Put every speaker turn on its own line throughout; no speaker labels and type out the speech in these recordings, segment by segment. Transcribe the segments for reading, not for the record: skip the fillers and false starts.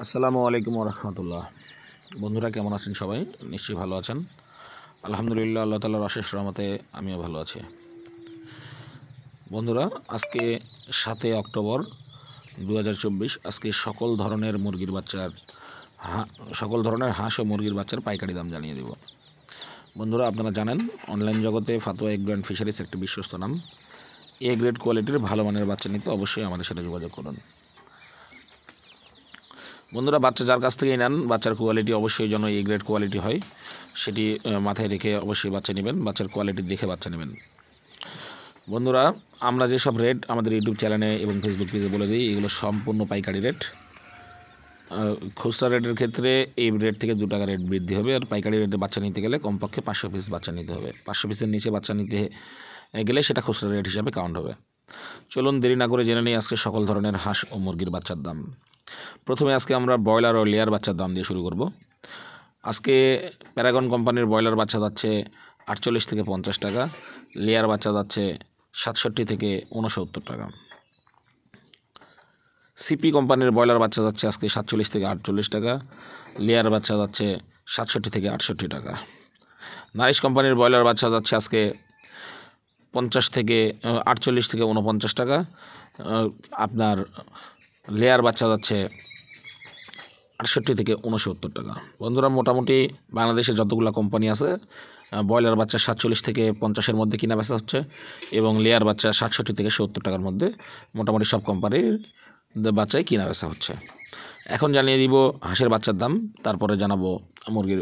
আসসালামু আলাইকুম রহমতুল্লাহ। বন্ধুরা কেমন আছেন? সবাই নিশ্চয়ই ভালো আছেন। আলহামদুলিল্লাহ, আল্লাহ তাআলার অশেষ রহমতে আমিও ভালো আছি। বন্ধুরা, আজকে 7 অক্টোবর 2024। আজকে সকল ধরনের মুরগির বাচ্চার সকল ধরনের হাঁস ও মুরগির বাচ্চার পাইকারি দাম জানিয়ে দেব। বন্ধুরা, আপনারা জানেন অনলাইন জগতে ফাতোয়া এগ অ্যান্ড ফিশারিজ একটি বিশ্বস্ত নাম। এ গ্রেড কোয়ালিটির ভালো মানের বাচ্চা নিতে অবশ্যই আমাদের সাথে যোগাযোগ করুন। বন্ধুরা, বাচ্চা যার কাছ থেকেই নেন বাচ্চার কোয়ালিটি অবশ্যই যেন এ গ্রেড কোয়ালিটি হয়, সেটি মাথায় রেখে অবশ্যই বাচ্চা নেবেন। বাচ্চার কোয়ালিটি দেখে বাচ্চা নেবেন। বন্ধুরা, আমরা যেসব রেট আমাদের ইউটিউব চ্যানেলে এবং ফেসবুক পেজে বলে দিই, এগুলো সম্পূর্ণ পাইকারি রেট। খুচরা রেটের ক্ষেত্রে এই রেট থেকে 2 টাকা রেট বৃদ্ধি হবে। আর পাইকারি রেটে বাচ্চা নিতে গেলে কমপক্ষে 500 পিস বাচ্চা নিতে হবে। 500 পিসের নিচে বাচ্চা নিতে গেলে সেটা খুচরা রেট হিসাবে কাউন্ট হবে। চলুন দেরি না করে জেনে নিই আজকে সকল ধরনের হাঁস ও মুরগির বাচ্চার দাম। প্রথমে আজকে আমরা ব্রয়লার ও লেয়ার বাচ্চার দাম দিয়ে শুরু করব। আজকে প্যারাগন কোম্পানির ব্রয়লার বাচ্চা যাচ্ছে 48 থেকে 50 টাকা, লেয়ার বাচ্চা যাচ্ছে 67 থেকে 69 টাকা। সিপি কোম্পানির ব্রয়লার বাচ্চা যাচ্ছে আজকে 47 থেকে 48 টাকা, লেয়ার বাচ্চা যাচ্ছে 67 থেকে 68 টাকা। নারিশ কোম্পানির ব্রয়লার বাচ্চা যাচ্ছে আজকে 50 থেকে 48 থেকে 49 টাকা। আপনার লেয়ার বাচ্চা যাচ্ছে 68 থেকে 69 টাকা। বন্ধুরা, মোটামুটি বাংলাদেশে যতগুলো কোম্পানি আছে ব্রয়লার বাচ্চা 47 থেকে 50-এর মধ্যে কিনা বেচা হচ্ছে এবং লেয়ার বাচ্চা 67 থেকে 70 টাকার মধ্যে মোটামুটি সব কোম্পানির বাচ্চাই কিনা বেচা হচ্ছে। এখন জানিয়ে দিব হাঁসের বাচ্চার দাম, তারপরে জানাবো মুরগির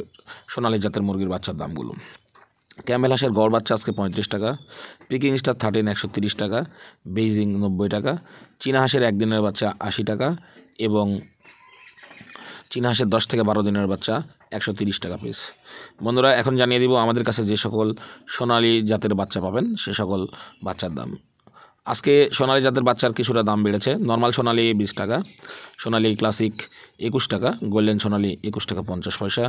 সোনালী জাতের মুরগির বাচ্চার দামগুলো। ক্যামেল হাঁসের গড় বাচ্চা আজকে 35 টাকা, পিকিং স্টার 13 130 টাকা, বেইজিং 90 টাকা, চীনা হাঁসের একদিনের বাচ্চা 80 টাকা এবং চীনা হাঁসের 10 থেকে 12 দিনের বাচ্চা 130 টাকা পিস। বন্ধুরা, এখন জানিয়ে দিব আমাদের কাছে যে সকল সোনালী জাতের বাচ্চা পাবেন সে সকল বাচ্চার দাম। আজকে সোনালী জাতের বাচ্চার কিছুটা দাম বেড়েছে। নর্মাল সোনালী 20 টাকা, সোনালী ক্লাসিক 21 টাকা, গোল্ডেন সোনালী 21 টাকা 50 পয়সা,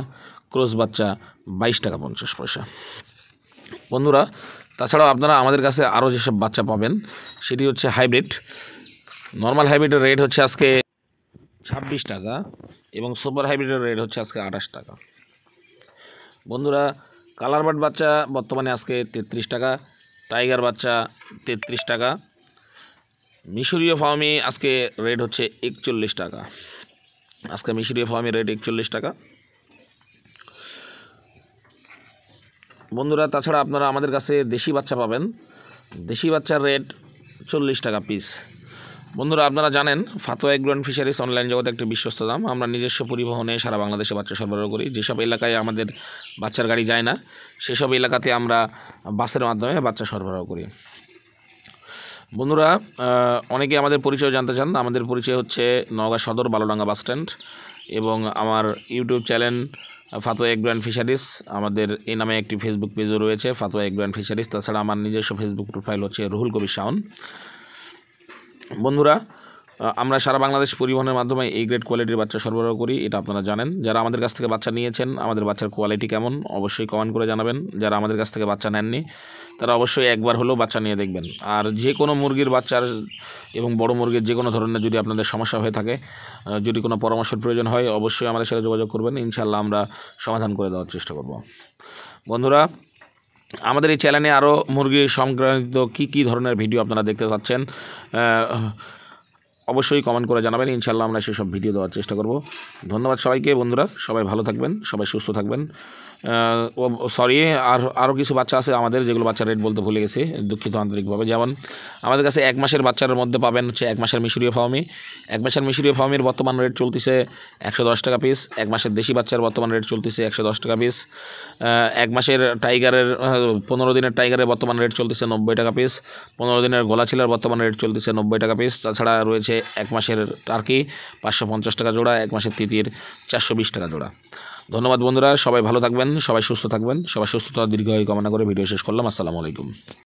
ক্রস বাচ্চা 22 টাকা 50 পয়সা। বন্ধুরা, তাছাড়াও আপনারা আমাদের কাছে আরও যেসব বাচ্চা পাবেন সেটি হচ্ছে হাইব্রিড। নর্মাল হাইব্রিডের রেট হচ্ছে আজকে 26 টাকা এবং সুপার হাইব্রিডের রেট হচ্ছে আজকে 28 টাকা। বন্ধুরা, কালার বার্ড বাচ্চা বর্তমানে আজকে 33 টাকা, টাইগার বাচ্চা 33 টাকা, মিশরীয় ফার্মি আজকে রেট হচ্ছে 41 টাকা। আজকে মিশরীয় ফার্মি রেট 41 টাকা। বন্ধুরা, তাছাড়া আপনারা আমাদের কাছে দেশি বাচ্চা পাবেন। দেশি বাচ্চার রেট 40 টাকা পিস। বন্ধুরা, আপনারা জানেন ফাতোয়া এগ অ্যান্ড ফিশারিজ অনলাইন জগতে একটি বিশ্বস্ত দাম। আমরা নিজস্ব পরিবহনে সারা বাংলাদেশে বাচ্চা সরবরাহ করি। যেসব এলাকায় আমাদের বাচ্চার গাড়ি যায় না সেসব এলাকাতে আমরা বাসের মাধ্যমে বাচ্চা সরবরাহ করি। বন্ধুরা, অনেকে আমাদের পরিচয় জানতে চান। আমাদের পরিচয় হচ্ছে নওগাঁ সদর বালুডাঙ্গা বাস স্ট্যান্ড এবং আমার ইউটিউব চ্যানেল ফাতোয়া এগ অ্যান্ড ফিশারিজ, আমাদের এই নামে একটি ফেসবুক পেজও রয়েছে ফাতোয়া এগ অ্যান্ড ফিশারিজ। তাছাড়া আমার নিজস্ব ফেসবুক প্রোফাইল হচ্ছে রুহুল কবির শাওন। বন্ধুরা, আমরা সারা বাংলাদেশ পরিবহনের মাধ্যমে এই গ্রেড কোয়ালিটির বাচ্চা সরবরাহ করি, এটা আপনারা জানেন। যারা আমাদের কাছ থেকে বাচ্চা নিয়েছেন আমাদের বাচ্চার কোয়ালিটি কেমন অবশ্যই কমেন্ট করে জানাবেন। যারা আমাদের কাছ থেকে বাচ্চা নেননি তারা অবশ্যই একবার হলেও বাচ্চা নিয়ে দেখবেন। আর যে কোনো মুরগির বাচ্চার এবং বড় মুরগির যে কোনো ধরনের যদি আপনাদের সমস্যা হয়ে থাকে, যদি কোনো পরামর্শের প্রয়োজন হয় অবশ্যই আমাদের সাথে যোগাযোগ করবেন। ইনশাআল্লাহ আমরা সমাধান করে দেওয়ার চেষ্টা করব। বন্ধুরা, আমাদের এই চ্যানেলে আরও মুরগি সংক্রান্ত কী ধরনের ভিডিও আপনারা দেখতে চাচ্ছেন অবশ্যই কমেন্ট করে জানাবেন। ইনশাআল্লাহ আমরা সেসব ভিডিও দেওয়ার চেষ্টা করব। ধন্যবাদ সবাইকে। বন্ধুরা, সবাই ভালো থাকবেন, সবাই সুস্থ থাকবেন। সরি, আরও কিছু বাচ্চা আছে আমাদের যেগুলো বাচ্চার রেট বলতে ভুলে গেছি, দুঃখিত আন্তরিকভাবে। যেমন আমাদের কাছে 1 মাসের বাচ্চার মধ্যে পাবেন হচ্ছে 1 মাসের মিশরীয় ফার্মি। 1 মাসের মিশরীয় ফার্মির বর্তমান রেট চলতেছে 110 টাকা পিস। 1 মাসের দেশি বাচ্চার বর্তমান রেট চলতেছে 110 টাকা পিস। 1 মাসের টাইগারের 15 দিনের টাইগারের বর্তমান রেট চলতেছে 90 টাকা পিস। 15 দিনের গলাচিলার বর্তমান রেট চলতেছে 90 টাকা পিস। তাছাড়া রয়েছে 1 মাসের টার্কি 550 টাকা জোড়া, 1 মাসের তিতির 420 টাকা জোড়া। ধন্যবাদ বন্ধুরা, সবাই ভালো থাকবেন, সবাই সুস্থ থাকবেন, সবাই সুস্থতা দীর্ঘায়ু কামনা করে ভিডিও শেষ করলাম। আসসালামু আলাইকুম।